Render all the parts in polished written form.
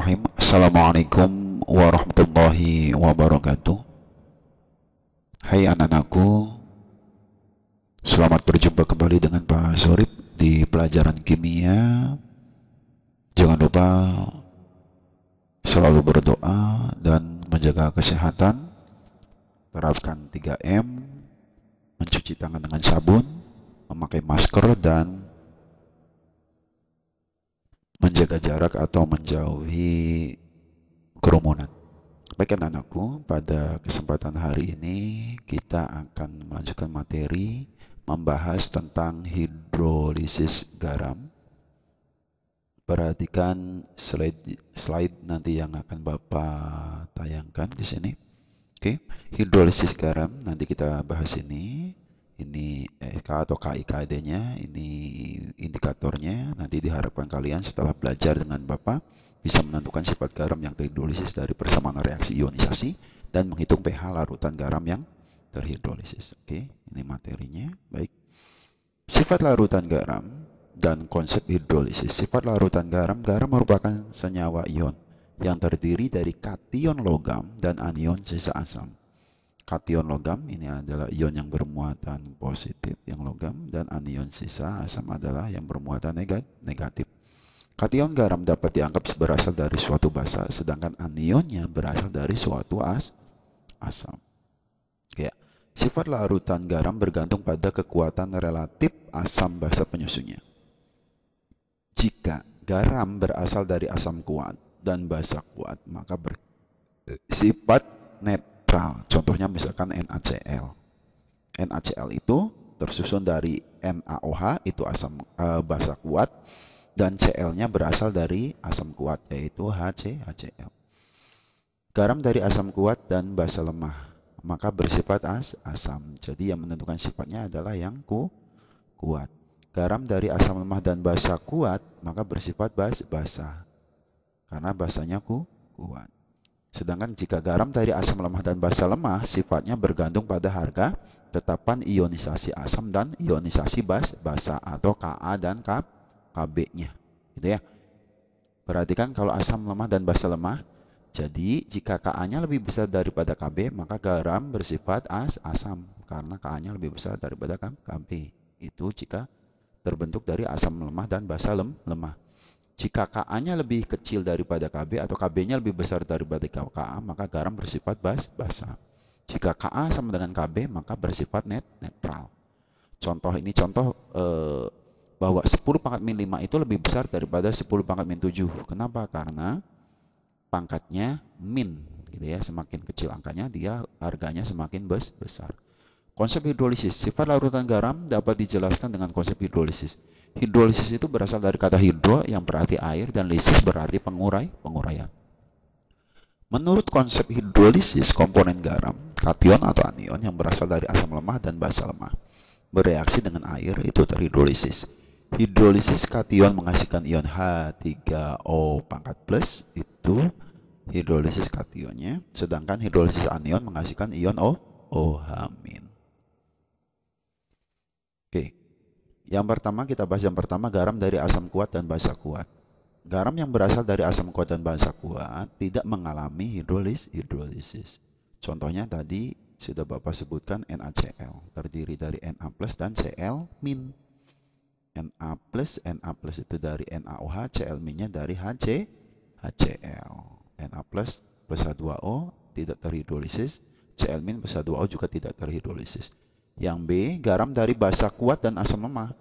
Bismillahirrahmanirrahim. Assalamualaikum warahmatullahi wabarakatuh. Hai anak-anakku, selamat berjumpa kembali dengan Pak Sorib di pelajaran kimia. Jangan lupa selalu berdoa dan menjaga kesehatan. Terapkan 3M, mencuci tangan dengan sabun, memakai masker, dan menjaga jarak atau menjauhi kerumunan. Baik anak-anakku, pada kesempatan hari ini kita akan melanjutkan materi membahas tentang hidrolisis garam. Perhatikan slide nanti yang akan Bapak tayangkan di sini. Oke, hidrolisis garam nanti kita bahas ini. Ini K atau KIKD-nya, ini indikatornya. Nanti diharapkan kalian setelah belajar dengan Bapak bisa menentukan sifat garam yang terhidrolisis dari persamaan reaksi ionisasi dan menghitung pH larutan garam yang terhidrolisis. Oke, ini materinya. Baik. Sifat larutan garam dan konsep hidrolisis. Sifat larutan garam merupakan senyawa ion yang terdiri dari kation logam dan anion sisa asam. Kation logam ini adalah ion yang bermuatan positif yang logam, dan anion sisa asam adalah yang bermuatan negatif. Kation garam dapat dianggap berasal dari suatu basa, sedangkan anionnya berasal dari suatu asam. Ya. Sifat larutan garam bergantung pada kekuatan relatif asam basa penyusunnya. Jika garam berasal dari asam kuat dan basa kuat, maka bersifat netral. Contohnya misalkan NaCl. NaCl itu tersusun dari NaOH, itu asam basa kuat, dan Cl-nya berasal dari asam kuat, yaitu HCl. Garam dari asam kuat dan basa lemah, maka bersifat asam. Jadi yang menentukan sifatnya adalah yang kuat. Garam dari asam lemah dan basa kuat, maka bersifat basa, karena basanya kuat. Sedangkan jika garam dari asam lemah dan basa lemah, sifatnya bergantung pada harga tetapan ionisasi asam dan ionisasi basa atau Ka dan Kb-nya. Gitu ya. Perhatikan kalau asam lemah dan basa lemah, jadi jika Ka-nya lebih besar daripada Kb, maka garam bersifat asam karena Ka-nya lebih besar daripada Kb. Itu jika terbentuk dari asam lemah dan basa lemah. Jika Ka-nya lebih kecil daripada Kb atau Kb-nya lebih besar daripada Ka, maka garam bersifat basa. Jika Ka sama dengan Kb, maka bersifat netral. Contoh ini bahwa 10 pangkat min 5 itu lebih besar daripada 10 pangkat min 7. Kenapa? Karena pangkatnya min, gitu ya. Semakin kecil angkanya, dia harganya semakin besar. Konsep hidrolisis. Sifat larutan garam dapat dijelaskan dengan konsep hidrolisis. Hidrolisis itu berasal dari kata hidro yang berarti air dan lisis berarti penguraian. Menurut konsep hidrolisis, komponen garam, kation atau anion yang berasal dari asam lemah dan basa lemah bereaksi dengan air, itu terhidrolisis. Hidrolisis kation menghasilkan ion H3O pangkat plus, itu hidrolisis kationnya. Sedangkan hidrolisis anion menghasilkan ion OH-. Oke. Yang pertama kita bahas garam dari asam kuat dan basa kuat. Garam yang berasal dari asam kuat dan basa kuat tidak mengalami hidrolisis. Contohnya tadi sudah Bapak sebutkan NaCl, terdiri dari Na plus dan Cl min. Na plus itu dari NaOH, Cl minnya dari HCl. Na plus H2O tidak terhidrolisis, Cl min plus H2O juga tidak terhidrolisis. Yang B, garam dari basa kuat dan asam lemah.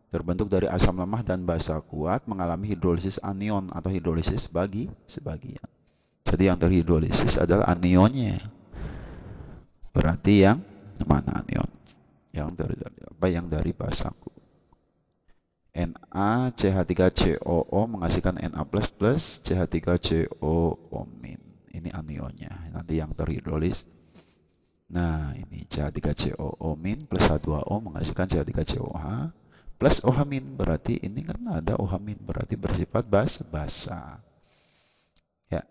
Terbentuk dari asam lemah dan basa kuat mengalami hidrolisis anion atau hidrolisis sebagian. Jadi yang terhidrolisis adalah anionnya. Berarti yang mana anion? Yang dari basa kuat. NaCH3COO menghasilkan Na plus CH3COO min. Ini anionnya. Nanti yang terhidrolis. Nah, ini CH3COO min plus H2O menghasilkan CH3COH plus OH min. Berarti ini kan ada OH min, berarti bersifat basa. Ya,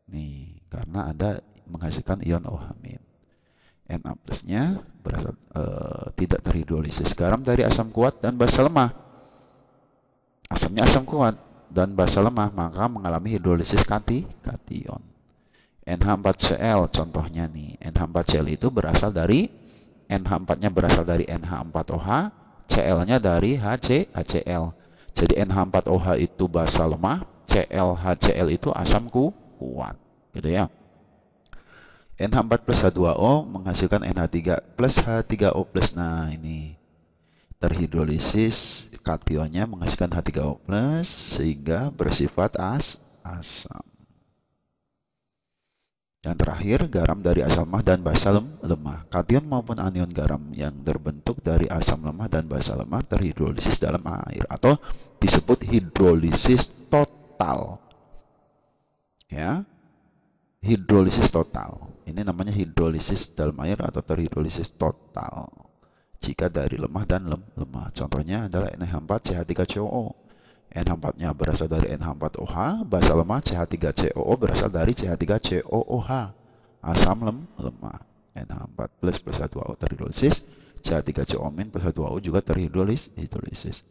nih, karena ada menghasilkan ion OH min. Na plusnya berasal tidak terhidrolisis. Garam dari asam kuat dan basa lemah. Asamnya asam kuat, dan basa lemah, maka mengalami hidrolisis kation. NH4Cl contohnya nih. NH4Cl itu berasal dari NH4-nya berasal dari NH4OH, Cl-nya dari HCl. Jadi NH4OH itu basa lemah, HCl itu asam kuat, gitu ya. NH4 plus H2O menghasilkan NH3 plus H3O plus. Nah, ini terhidrolisis kationnya menghasilkan H3O plus sehingga bersifat asam. Yang terakhir, garam dari asam lemah dan basa lemah. Kation maupun anion garam yang terbentuk dari asam lemah dan basa lemah terhidrolisis dalam air atau disebut hidrolisis total. Ya, hidrolisis total. Ini namanya hidrolisis dalam air atau terhidrolisis total. Jika dari lemah dan lemah. Contohnya adalah NH4CH3COO. NH4-nya berasal dari NH4OH, basa lemah CH3COO berasal dari CH3COOH, asam lemah. NH4 plus H2O terhidrolisis, CH3CO min plus H2O juga terhidrolisis.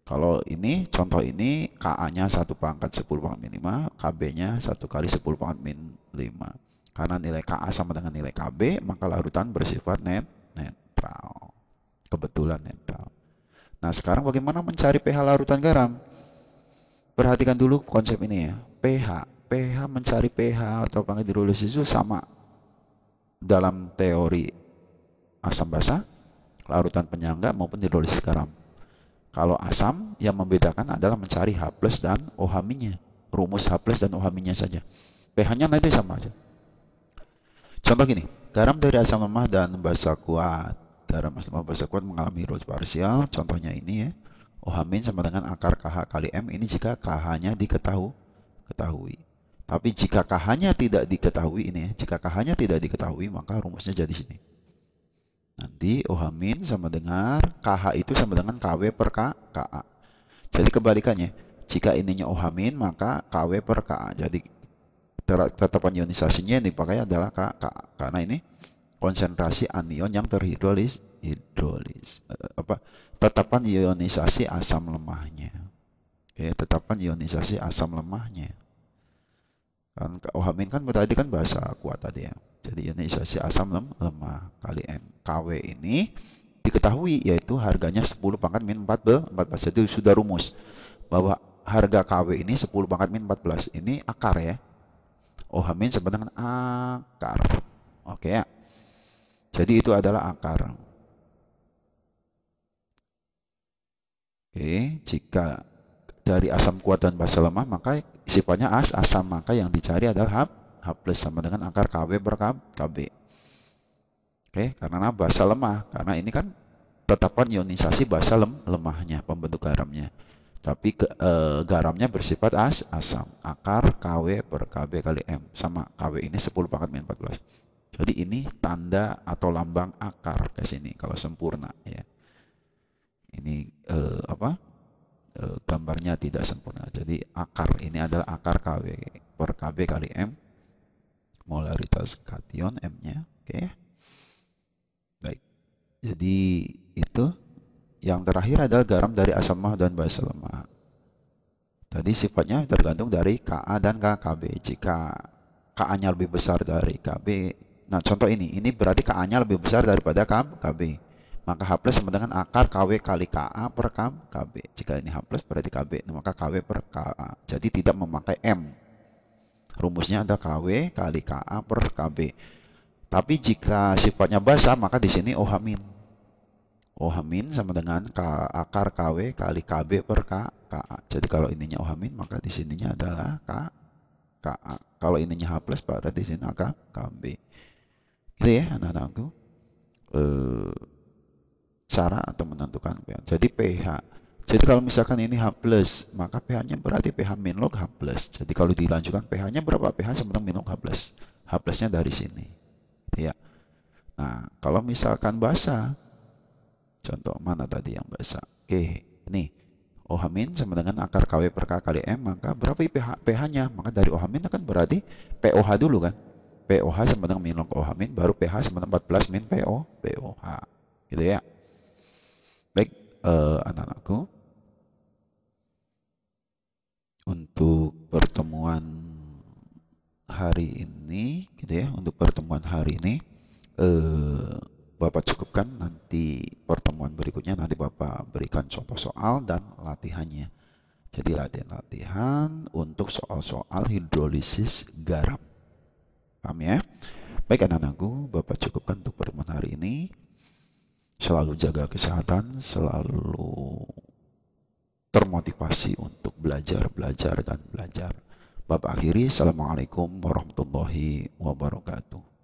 Kalau ini, contoh ini Ka-nya 1 pangkat 10 pangkat min 5, Kb-nya 1 kali 10 pangkat min 5. Karena nilai Ka sama dengan nilai Kb, maka larutan bersifat netral. Kebetulan netral. Nah, sekarang bagaimana mencari pH larutan garam? Perhatikan dulu konsep ini ya. pH mencari pH atau hidrolisis itu sama dalam teori asam basa, larutan penyangga maupun hidrolisis garam. Kalau asam, yang membedakan adalah mencari H+ dan OH-nya. Rumus H+ dan OH-nya saja. pH-nya nanti sama aja. Contoh gini, garam dari asam lemah dan basa kuat. Garam asam lemah basa kuat mengalami hidrolisis parsial. Contohnya ini ya. OH- sama dengan akar KH kali M. Ini jika KH-nya diketahui. Tapi jika KH-nya tidak diketahui ini ya, jika KH-nya tidak diketahui, maka rumusnya jadi sini. Nanti OH- sama dengan KH itu sama dengan KW per Ka. Jadi kebalikannya, jika ininya OH- maka KW per Ka. Jadi tetapan ionisasinya yang dipakai adalah Ka. Karena ini konsentrasi anion yang terhidrolis tetapan ionisasi asam lemahnya. Oke, tetapan ionisasi asam lemahnya. Kan OH- kan berarti kan basa kuat tadi ya. Jadi ionisasi asam lemah kali M. KW ini diketahui yaitu harganya 10 pangkat min 14. Jadi sudah rumus bahwa harga KW ini 10 pangkat min 14. Ini akar ya. OH- sama dengan akar. Oke ya. Jadi itu adalah akar. Oke, jika dari asam kuat dan basa lemah maka sifatnya asam, maka yang dicari adalah H+ sama dengan akar KW per Kb. Oke, karena basa lemah, karena ini kan tetapan ionisasi basa lemahnya, pembentuk garamnya. Tapi garamnya bersifat asam. Akar KW per Kb kali M sama KW ini 10 pangkat min 14. Jadi ini tanda atau lambang akar ke sini kalau sempurna ya. Ini gambarnya tidak sempurna. Jadi akar ini adalah akar KW per Kb kali M. Molaritas kation M-nya. Oke. Baik. Jadi itu yang terakhir adalah garam dari asam lemah dan basa lemah. Tadi sifatnya tergantung dari Ka dan Kb. Jika Ka-nya lebih besar dari Kb, nah contoh ini berarti Ka-nya lebih besar daripada Kb. Maka H+ sama dengan akar KW kali Ka per Kb. Jika ini H+ berarti Kb, maka KW per Ka. Jadi tidak memakai M. Rumusnya ada KW kali Ka per Kb. Tapi jika sifatnya basa, maka di sini OH-. OH- sama dengan akar KW kali Kb per Ka. Jadi kalau ininya OH-, maka di sininya adalah Ka. Kalau ininya H+, berarti di sini akar Kb. Gitu ya anak-anakku. Cara atau menentukan pH. Jadi pH. Jadi kalau misalkan ini H+, maka pH-nya berarti pH min log H+. Jadi kalau dilanjutkan pH-nya berapa? pH sama dengan min log H+. H+-nya dari sini. Ya. Nah, kalau misalkan basa, contoh mana tadi yang basa? Oke, ini OH- sama dengan akar KW per K kali M, maka berapa pH-nya? Maka dari OH- akan berarti POH dulu kan? POH sama dengan min log OH- baru pH sama dengan 14 min POH. Gitu ya. Baik, anak-anakku. untuk pertemuan hari ini gitu ya. Untuk pertemuan hari ini Bapak cukupkan, nanti pertemuan berikutnya nanti Bapak berikan contoh soal dan latihannya. Jadi latihan-latihan untuk soal-soal hidrolisis garam. Paham ya? Baik anak-anakku, Bapak cukupkan untuk pertemuan hari ini. Selalu jaga kesehatan, selalu termotivasi untuk belajar, belajar, dan belajar. Bapak akhiri, Assalamualaikum warahmatullahi wabarakatuh.